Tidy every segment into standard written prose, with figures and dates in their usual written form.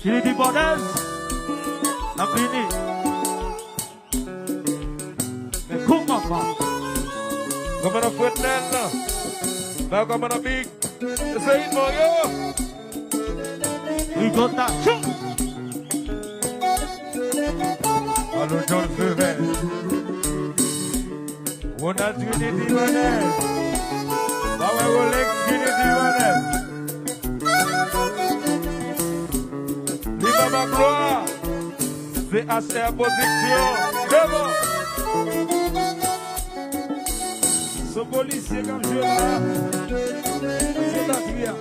J'ai dit bordel. La fini. Mais comment pas? Comme on a fait là. Là, comme on a big. C'est une moyo. Il got that. Alors, John Fever. On a tué des divanes. Bah ouais, on l'a tué des divanes. Viva ma gloire. C'est assez à position. C'est bon. Ce policier comme je là. C'est la tria.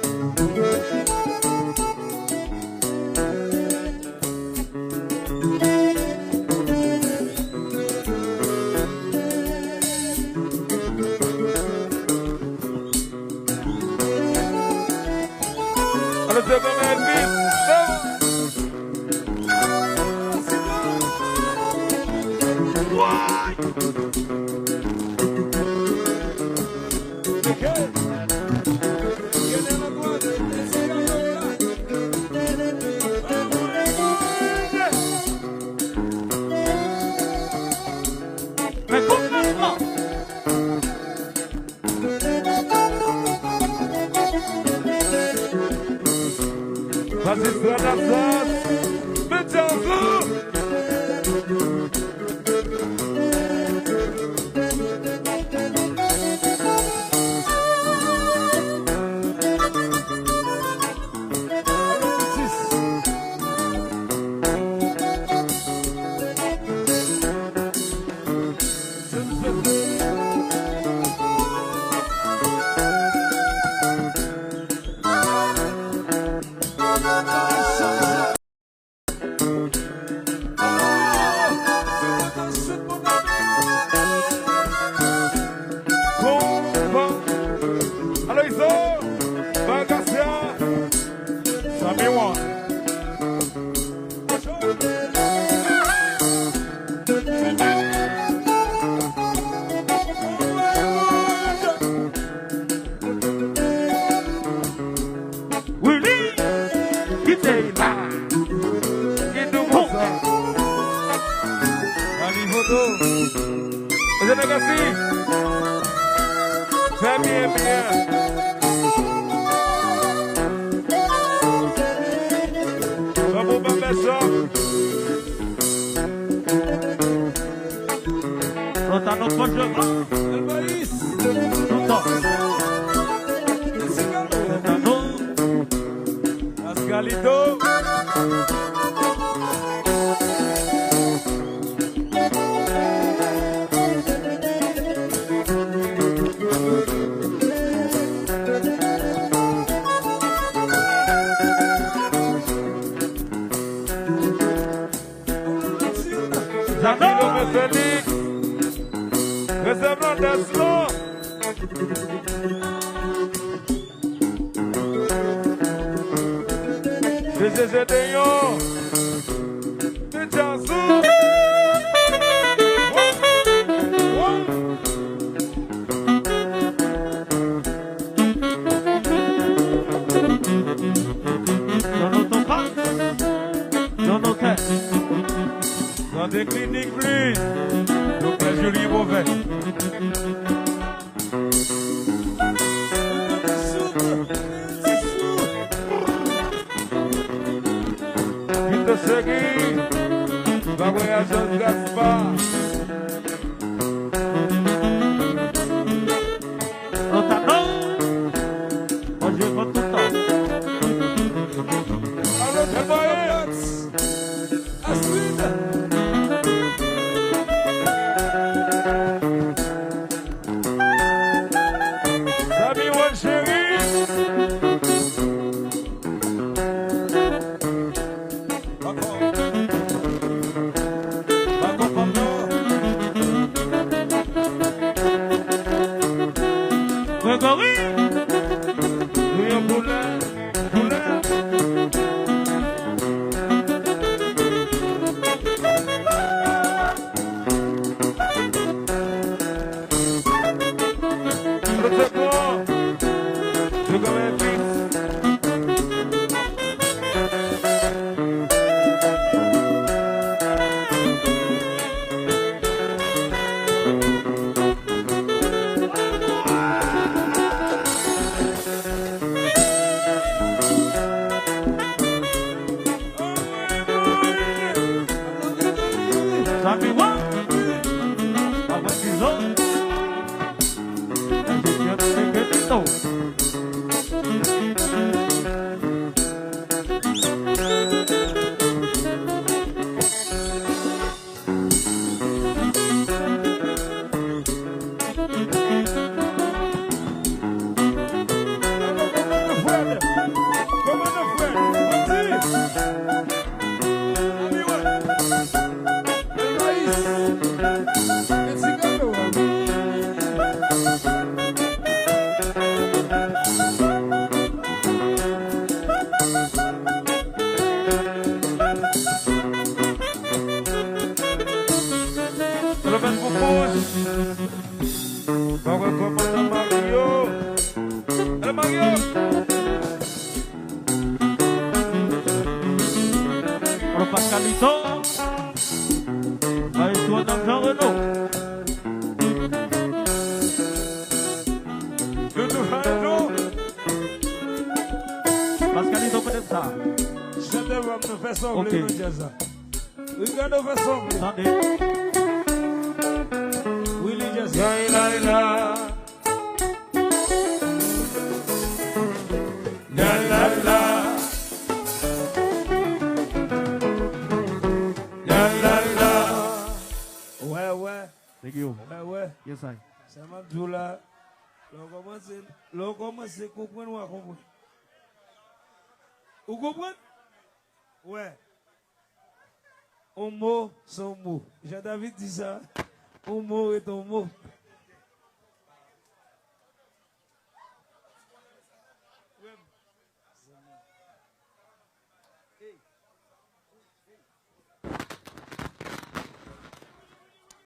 Pascalito, maestro Adam Jean Renaud. Pascalito peut-être ça. Ok. Attendez. Willie Jazz. La la la. Thank you. Ouais. Yes, I. Ça m'a dit là. L'on commence à comprendre ou à comprendre. Vous comprenez? Ouais. Un mot, son mot. Jean-David dit ça. Un mot est un mot.